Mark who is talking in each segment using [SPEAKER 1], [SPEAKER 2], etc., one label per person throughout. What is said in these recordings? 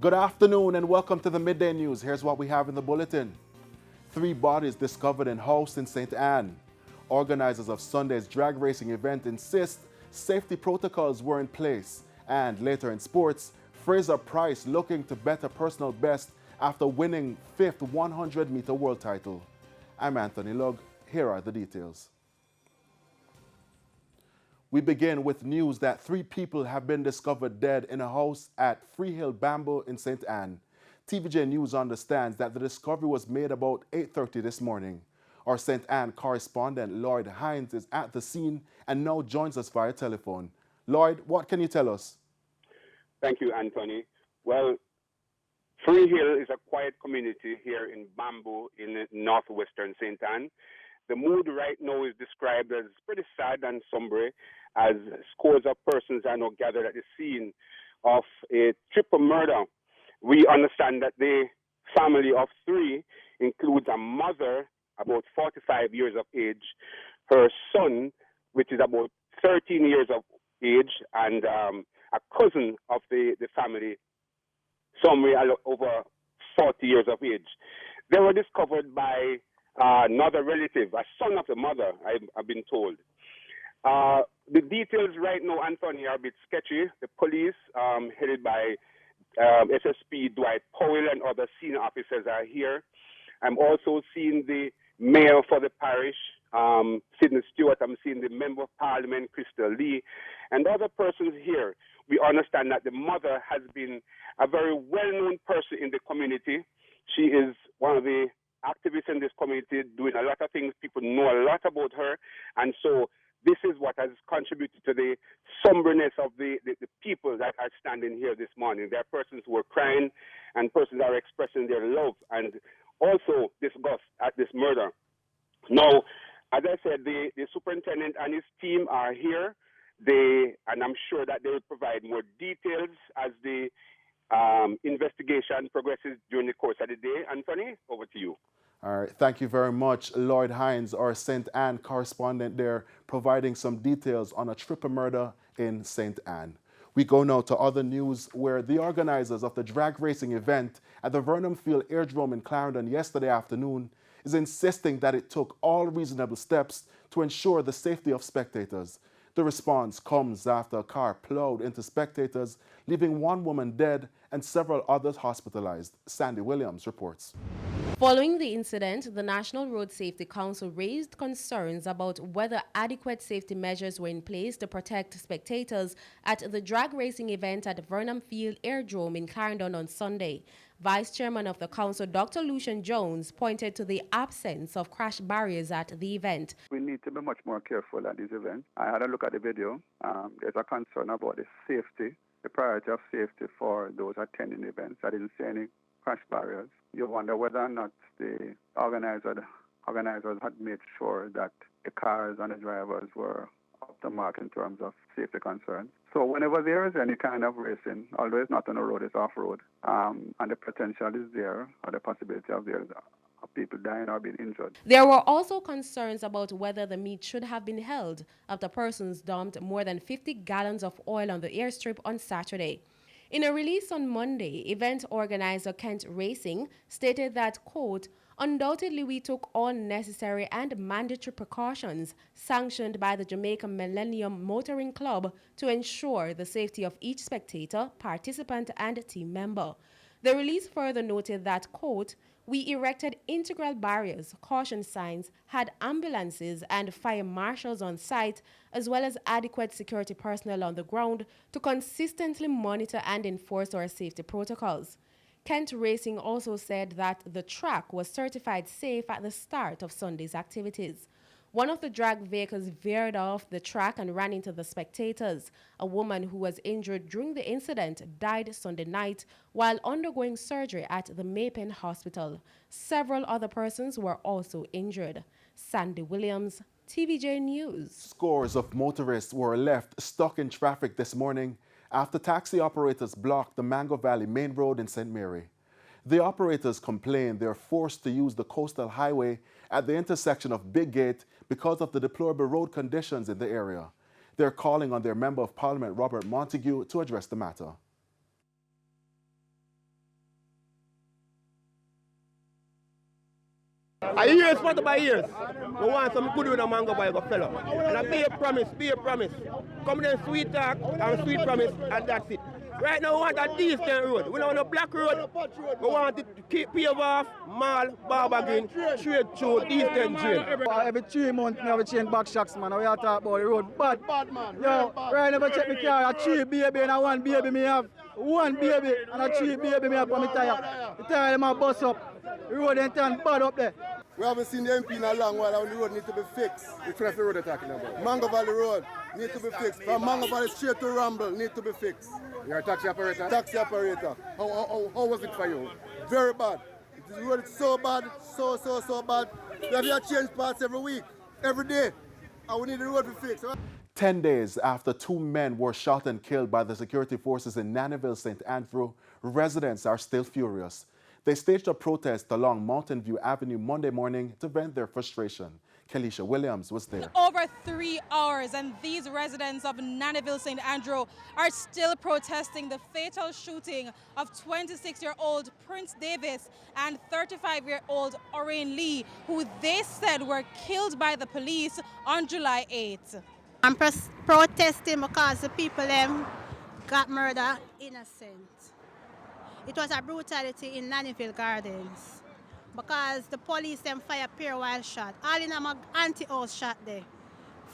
[SPEAKER 1] Good afternoon and welcome to the Midday News. Here's what we have in the bulletin. 3 bodies discovered in house in St. Anne. Organizers of Sunday's drag racing event insist safety protocols were in place. And later in sports, Fraser Price looking to bet a personal best after winning 5th 100-meter world title. I'm Anthony Lugg. Here are the details. We begin with news that 3 people have been discovered dead in a house at Freehill Bamboo in St. Anne. TVJ News understands that the discovery was made about 8:30 this morning. Our St. Anne correspondent Lloyd Hines is at the scene and now joins us via telephone. Lloyd, what can you tell us?
[SPEAKER 2] Thank you, Anthony. Well, Freehill is a quiet community here in Bamboo in northwestern St. Anne. The mood right now is described as pretty sad and somber as scores of persons are now gathered at the scene of a triple murder. We understand that the family of 3 includes a mother, about 45 years of age, her son, which is about 13 years of age, and a cousin of the family, somewhere over 40 years of age. They were discovered by another relative, a son of the mother, I've been told. The details right now, Anthony, are a bit sketchy. The police, headed by SSP Dwight Powell and other senior officers are here. I'm also seeing the mayor for the parish, Sidney Stewart. I'm seeing the member of parliament, Crystal Lee, and other persons here. We understand that the mother has been a very well-known person in the community. She is one of the activists in this community, doing a lot of things. People know a lot about her, and so this is what has contributed to the somberness of the people that are standing here this morning. There are persons who are crying and persons that are expressing their love and also disgust at this murder. Now, as I said, the superintendent and his team are here. And I'm sure that they will provide more details as the investigation progresses during the course of the day. Anthony, over to you.
[SPEAKER 1] All right, thank you very much, Lloyd Hines, our St. Anne correspondent there, providing some details on a triple murder in St. Anne. We go now to other news where the organizers of the drag racing event at the Vernon Field Airdrome in Clarendon yesterday afternoon is insisting that it took all reasonable steps to ensure the safety of spectators. The response comes after a car plowed into spectators, leaving 1 woman dead and several others hospitalized. Sandy Williams reports.
[SPEAKER 3] Following the incident, the National Road Safety Council raised concerns about whether adequate safety measures were in place to protect spectators at the drag racing event at Vernon Field Airdrome in Clarendon on Sunday. Vice Chairman of the Council, Dr. Lucian Jones, pointed to the absence of crash barriers at the event.
[SPEAKER 4] We need to be much more careful at these events. I had a look at the video. There's a concern about the safety, the priority of safety for those attending events. I didn't see any crash barriers. You wonder whether or not the organizers had made sure that the cars and the drivers were up to mark in terms of safety concerns. So whenever there is any kind of racing, although it's not on the road, it's off-road, and the potential is there, or the possibility of there of people dying or being injured.
[SPEAKER 3] There were also concerns about whether the meet should have been held after persons dumped more than 50 gallons of oil on the airstrip on Saturday. In a release on Monday, event organizer Kent Racing stated that, quote, "Undoubtedly, we took all necessary and mandatory precautions sanctioned by the Jamaica Millennium Motoring Club to ensure the safety of each spectator, participant, and team member." The release further noted that, quote, "We erected integral barriers, caution signs, had ambulances and fire marshals on site, as well as adequate security personnel on the ground to consistently monitor and enforce our safety protocols." Kent Racing also said that the track was certified safe at the start of Sunday's activities. One of the drag vehicles veered off the track and ran into the spectators. A woman who was injured during the incident died Sunday night while undergoing surgery at the Maypen Hospital. Several other persons were also injured. Sandy Williams, TVJ News.
[SPEAKER 1] Scores of motorists were left stuck in traffic this morning after taxi operators blocked the Mango Valley Main Road in St. Mary. The operators complained they're forced to use the coastal highway at the intersection of Big Gate because of the deplorable road conditions in the area. They're calling on their Member of Parliament, Robert Montague, to address the matter.
[SPEAKER 5] I years for by years. We want some good with a mango boy go fella. And I be a promise. Come there sweet talk and sweet promise and that's it. Right now we want a decent road. We don't want a black road. We want it to keep pave off, mall, barber green, straight through, decent drain.
[SPEAKER 6] Every 3 months, we have to change back shocks, man. We are talking about the road. Bad man. Yo, right now, check my car. A 3 baby and a 1 baby me have. 1 baby and a 3 baby me have on my tire. The tire them a bust up. The road ain't turn bad up there.
[SPEAKER 7] We haven't seen the MP in a long while and the road needs to be fixed. Which one of the road they're talking about? Mango Valley Road needs to be fixed. From Mango Valley straight to Rumble needs to be fixed.
[SPEAKER 6] You're a taxi operator?
[SPEAKER 7] Taxi operator. How was it for you? Very bad. The road is so bad, so bad. We have to change parts every week, every day. And we need the road to fix.
[SPEAKER 1] 10 days after 2 men were shot and killed by the security forces in Nannyville, St. Andrew, residents are still furious. They staged a protest along Mountain View Avenue Monday morning to vent their frustration. Kelisha Williams was there.
[SPEAKER 8] Over 3 hours, and these residents of Nannyville, St. Andrew are still protesting the fatal shooting of 26-year-old Prince Davis and 35-year-old Orain Lee, who they said were killed by the police on July 8th.
[SPEAKER 9] I'm protesting because the people got murdered innocent. It was a brutality in Nannyville Gardens because the police them fire pair while shot. All in a anti-house shot there.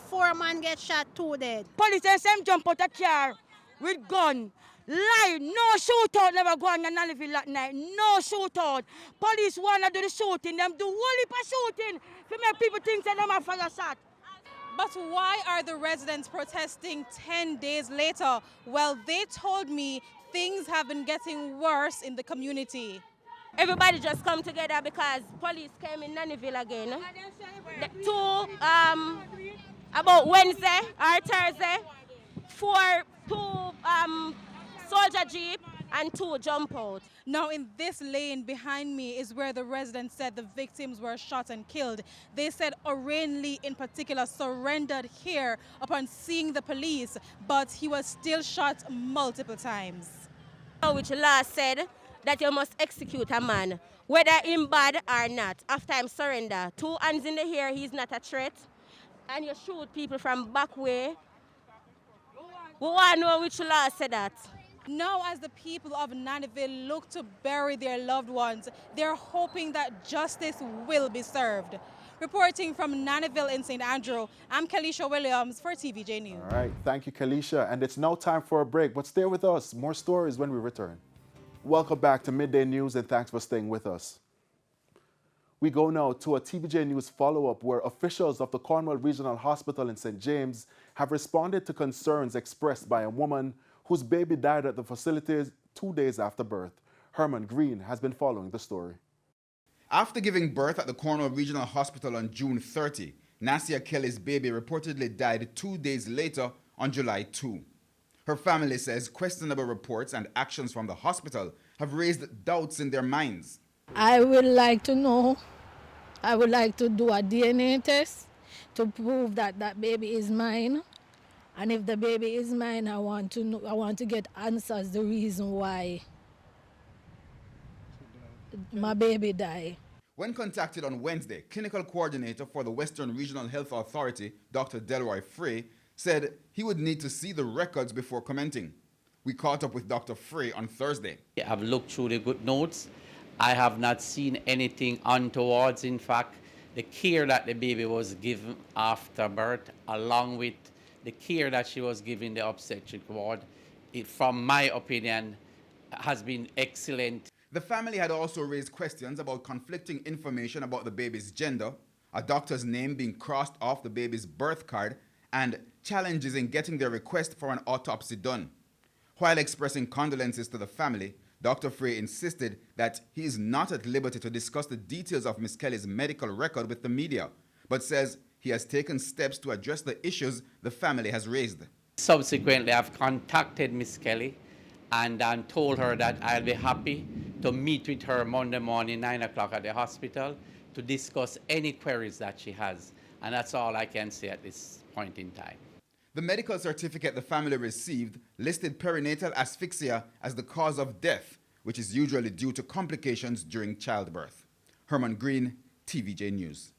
[SPEAKER 9] 4 men get shot, 2 dead.
[SPEAKER 10] Police them jump out a car with gun. Lie, no shootout never go on in Nannyville at night. No shootout. Police wanna do the shooting, them do whole heap of shooting to make people think that them are fire shot.
[SPEAKER 8] But why are the residents protesting 10 days later? Well, they told me things have been getting worse in the community.
[SPEAKER 11] Everybody just come together because police came in Nannyville again. About Wednesday or Thursday, 2 soldier jeep and 2 jump out.
[SPEAKER 8] Now in this lane behind me is where the residents said the victims were shot and killed. They said Orain Lee in particular surrendered here upon seeing the police, but he was still shot multiple times.
[SPEAKER 11] Which law said that you must execute a man, whether him bad or not, after him surrender. 2 hands in the air, he's not a threat. And you shoot people from back way. We want to know which law said that.
[SPEAKER 8] Now, as the people of Nannyville look to bury their loved ones, they're hoping that justice will be served. Reporting from Nannyville in St. Andrew, I'm Kelisha Williams for TVJ News.
[SPEAKER 1] All right, thank you, Kelisha. And it's now time for a break, but stay with us. More stories when we return. Welcome back to Midday News, and thanks for staying with us. We go now to a TVJ News follow-up where officials of the Cornwall Regional Hospital in St. James have responded to concerns expressed by a woman whose baby died at the facilities 2 days after birth. Herman Green has been following the story.
[SPEAKER 12] After giving birth at the Cornwall Regional Hospital on June 30, Nasia Kelly's baby reportedly died 2 days later on July 2. Her family says questionable reports and actions from the hospital have raised doubts in their minds.
[SPEAKER 13] I would like to know, I would like to do a DNA test to prove that that baby is mine. And if the baby is mine, I want to know, I want to get answers, the reason why my baby died.
[SPEAKER 12] When contacted on Wednesday, clinical coordinator for the Western Regional Health Authority, Dr. Delroy Frey, said he would need to see the records before commenting. We caught up with Dr. Frey on Thursday.
[SPEAKER 14] I've looked through the good notes. I have not seen anything untowards. In fact, the care that the baby was given after birth, along with the care that she was given the obstetric ward, from my opinion, has been excellent.
[SPEAKER 12] The family had also raised questions about conflicting information about the baby's gender, a doctor's name being crossed off the baby's birth card, and challenges in getting their request for an autopsy done. While expressing condolences to the family, Dr. Frey insisted that he is not at liberty to discuss the details of Ms. Kelly's medical record with the media, but says he has taken steps to address the issues the family has raised.
[SPEAKER 14] Subsequently, I've contacted Ms. Kelly and told her that I'll be happy to meet with her Monday morning, 9 o'clock at the hospital to discuss any queries that she has. And that's all I can say at this point in time.
[SPEAKER 12] The medical certificate the family received listed perinatal asphyxia as the cause of death, which is usually due to complications during childbirth. Herman Green, TVJ News.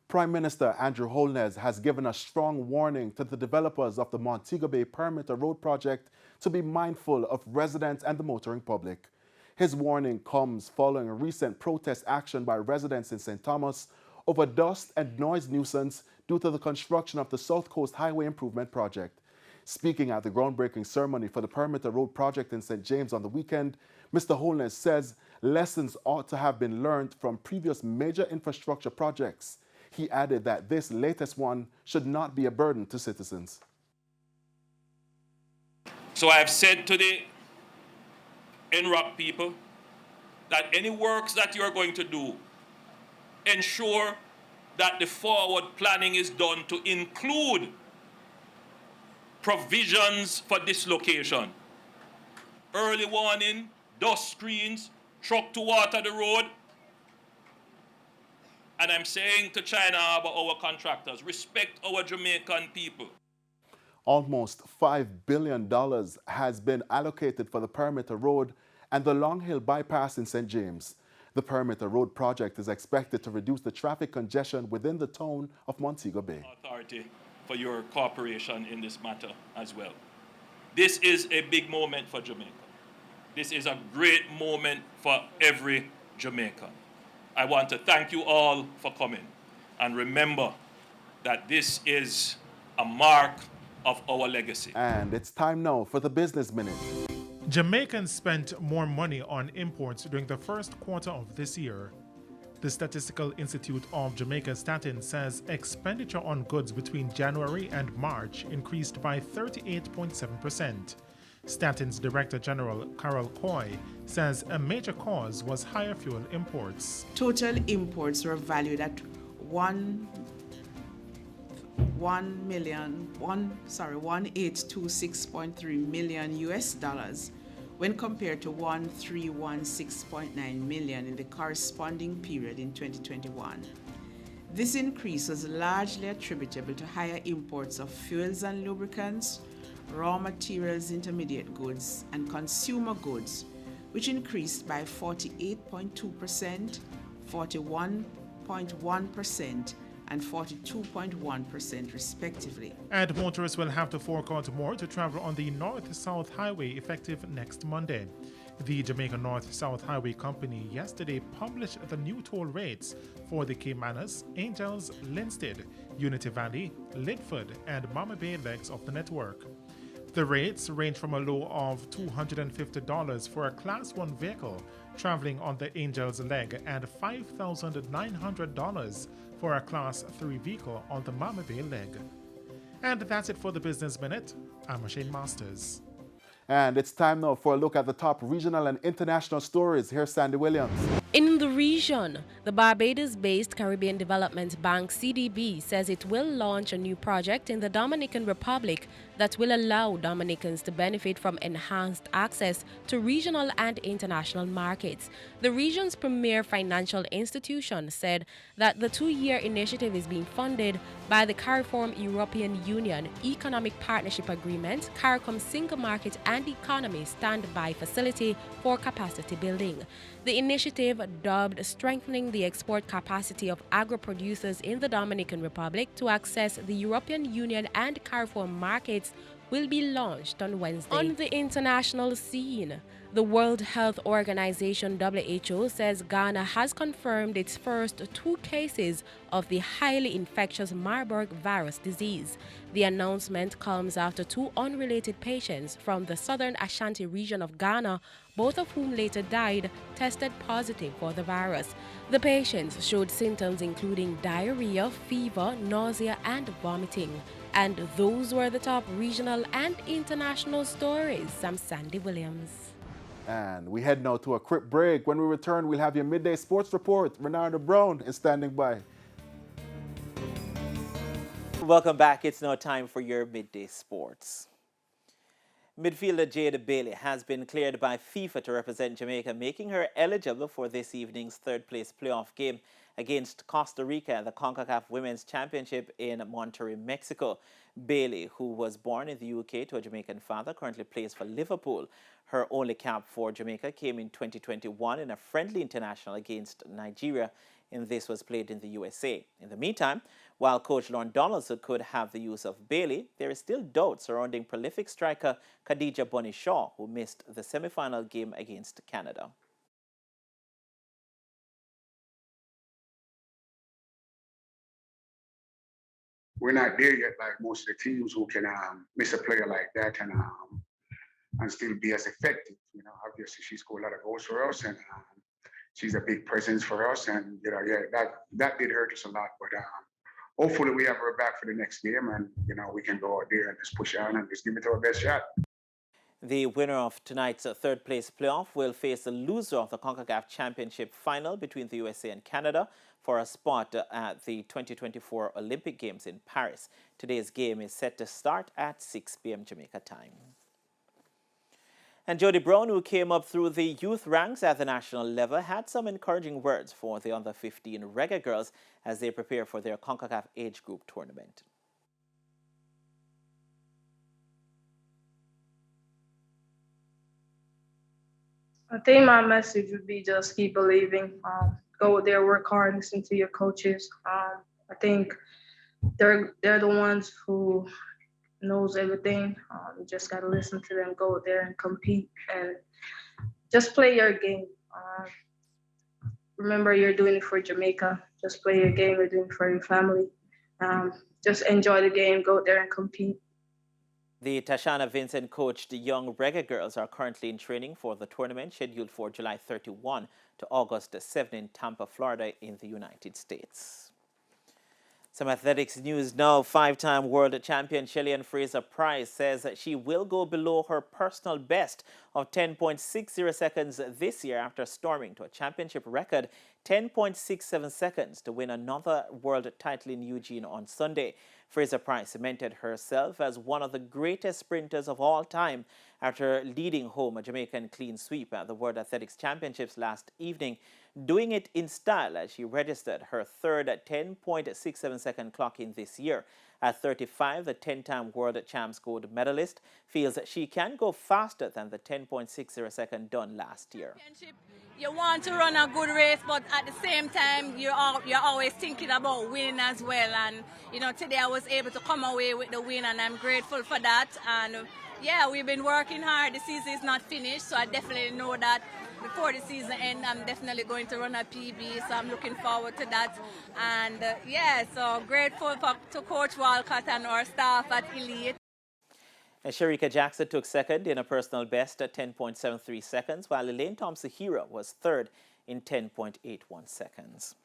[SPEAKER 1] Prime Minister Andrew Holness has given a strong warning to the developers of the Montego Bay Perimeter Road project to be mindful of residents and the motoring public. His warning comes following a recent protest action by residents in St. Thomas over dust and noise nuisance due to the construction of the South Coast Highway Improvement Project. Speaking at the groundbreaking ceremony for the Perimeter Road project in St. James on the weekend, Mr. Holness says lessons ought to have been learned from previous major infrastructure projects. He added that this latest one should not be a burden to citizens.
[SPEAKER 15] So I have said to the NROC people that any works that you are going to do, ensure that the forward planning is done to include provisions for dislocation, early warning, dust screens, truck to water the road. And I'm saying to China Harbour, our contractors, respect our Jamaican people.
[SPEAKER 1] Almost $5 billion has been allocated for the Perimeter Road and the Long Hill Bypass in St. James. The Perimeter Road project is expected to reduce the traffic congestion within the town of Montego Bay.
[SPEAKER 15] Authority for your cooperation in this matter as well. This is a big moment for Jamaica. This is a great moment for every Jamaican. I want to thank you all for coming. And remember that this is a mark of our legacy.
[SPEAKER 1] And it's time now for the Business Minute.
[SPEAKER 16] Jamaicans spent more money on imports during the first quarter of this year. The Statistical Institute of Jamaica Statin says expenditure on goods between January and March increased by 38.7%. Statin's Director General Carol Coy says a major cause was higher fuel imports.
[SPEAKER 17] Total imports were valued at $1,826.3 million US dollars when compared to $1,316.9 million in the corresponding period in 2021. This increase was largely attributable to higher imports of fuels and lubricants, raw materials, intermediate goods, and consumer goods, which increased by 48.2%, 41.1%, and 42.1% respectively.
[SPEAKER 16] And motorists will have to fork out more to travel on the North-South Highway effective next Monday. The Jamaica North-South Highway Company yesterday published the new toll rates for the Caymanas, Angels, Linstead, Unity Valley, Lidford, and Mama Bay legs of the network. The rates range from a low of $250 for a Class 1 vehicle traveling on the Angels leg and $5,900 for a Class 3 vehicle on the Mama Bay leg. And that's it for the Business Minute. I'm Shane Masters.
[SPEAKER 1] And it's time now for a look at the top regional and international stories. Here's Sandy Williams.
[SPEAKER 3] In the region, the Barbados-based Caribbean Development Bank CDB says it will launch a new project in the Dominican Republic that will allow Dominicans to benefit from enhanced access to regional and international markets. The region's premier financial institution said that the two-year initiative is being funded by the CARIFORM European Union Economic Partnership Agreement, CARICOM Single Market and Economy Standby Facility for Capacity Building. The initiative, dubbed Strengthening the Export Capacity of Agro-Producers in the Dominican Republic to access the European Union and CARIFORM markets, will be launched on Wednesday. On the international scene, the World Health Organization WHO says Ghana has confirmed its first 2 cases of the highly infectious Marburg virus disease. The announcement comes after 2 unrelated patients from the southern Ashanti region of Ghana, both of whom later died, tested positive for the virus. The patients showed symptoms including diarrhea, fever, nausea, and vomiting. And those were the top regional and international stories. I'm Sandy Williams.
[SPEAKER 1] And we head now to a quick break. When we return, we'll have your midday sports report. Renardo Brown is standing by.
[SPEAKER 18] Welcome back. It's now time for your midday sports. Midfielder Jada Bailey has been cleared by FIFA to represent Jamaica, making her eligible for this evening's third-place playoff game against Costa Rica at the CONCACAF Women's Championship in Monterrey, Mexico. Bailey, who was born in the UK to a Jamaican father, currently plays for Liverpool. Her only cap for Jamaica came in 2021 in a friendly international against Nigeria, and this was played in the USA. In the meantime, while coach Lauren Donaldson could have the use of Bailey, there is still doubt surrounding prolific striker Khadija Bunny Shaw, who missed the semi-final game against Canada.
[SPEAKER 19] We're not there yet, like most of the teams who can miss a player like that and still be as effective. You know, obviously she scored a lot of goals for us, and she's a big presence for us. And you know, yeah, that did hurt us a lot. But hopefully we have her back for the next game, and you know, we can go out there and just push on and just give it our best shot.
[SPEAKER 18] The winner of tonight's third place playoff will face the loser of the CONCACAF Championship final between the USA and Canada for a spot at the 2024 Olympic Games in Paris. Today's game is set to start at 6 p.m. Jamaica time. And Jody Brown, who came up through the youth ranks at the national level, had some encouraging words for the under-15 reggae girls as they prepare for their CONCACAF age group tournament.
[SPEAKER 20] I think my message would be just keep believing, go there, work hard, listen to your coaches. I think they're the ones who knows everything. You just got to listen to them, go there and compete and just play your game. Remember, you're doing it for Jamaica. Just play your game, you're doing it for your family. Just enjoy the game, go there and compete.
[SPEAKER 18] The Tashana Vincent coached young reggae girls are currently in training for the tournament scheduled for July 31 to August 7 in Tampa, Florida in the United States. Some athletics news now. Five-time world champion Shelly-Ann Fraser-Pryce says that she will go below her personal best of 10.60 seconds this year after storming to a championship record 10.67 seconds to win another world title in Eugene on Sunday. Fraser-Pryce cemented herself as one of the greatest sprinters of all time after leading home a Jamaican clean sweep at the World Athletics Championships last evening, doing it in style as she registered her third 10.67 second clock in this year. At 35, the 10-time world champs gold medalist feels that she can go faster than the 10.60 second done last year.
[SPEAKER 10] You want to run a good race, but at the same time, you're always thinking about winning as well. And, you know, today I was able to come away with the win, and I'm grateful for that. And, yeah, we've been working hard. The season is not finished, so I definitely know that before the season ends, I'm definitely going to run a PB, so I'm looking forward to that. And, yeah, so grateful to Coach Walcott and our staff at Elite.
[SPEAKER 18] And Sherika Jackson took second in a personal best at 10.73 seconds, while Elaine Thompson-Hira was third in 10.81 seconds.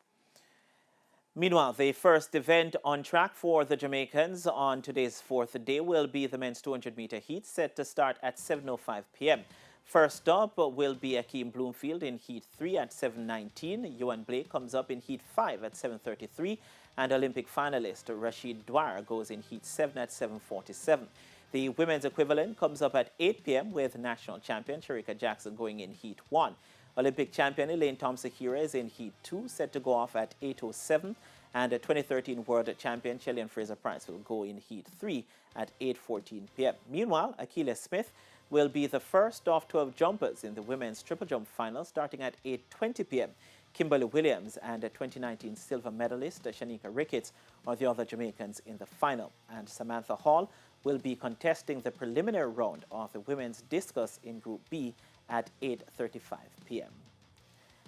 [SPEAKER 18] Meanwhile, the first event on track for the Jamaicans on today's fourth day will be the men's 200-meter heat, set to start at 7:05 p.m. First up will be Akeem Bloomfield in Heat 3 at 7:19. Ewan Blake comes up in Heat 5 at 7:33. And Olympic finalist Rashid Dwyer goes in Heat 7 at 7:47. The women's equivalent comes up at 8 p.m. with national champion Sherika Jackson going in Heat 1. Olympic champion Elaine Thompson-Hira is in Heat 2, set to go off at 8:07. And 2013 world champion Shelly-Ann Fraser-Pryce will go in Heat 3 at 8:14 p.m. Meanwhile, Akilah Smith will be the first of 12 jumpers in the women's triple jump final starting at 8:20 p.m. Kimberly Williams and 2019 silver medalist Shanika Ricketts are the other Jamaicans in the final. And Samantha Hall will be contesting the preliminary round of the women's discus in Group B at 8:35 p.m.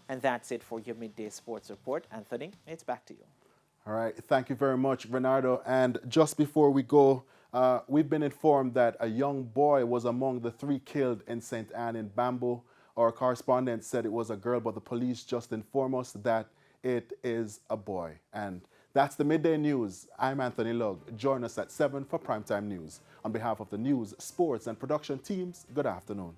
[SPEAKER 18] And that's it for your midday sports report. Anthony, it's back to you.
[SPEAKER 1] All right, thank you very much, Bernardo. And just before we go, we've been informed that a young boy was among the 3 killed in St. Anne in Bamboo. Our correspondent said it was a girl, but the police just informed us that it is a boy. And that's the Midday News. I'm Anthony Lugg. Join us at 7 for Primetime News. On behalf of the news, sports, and production teams, good afternoon.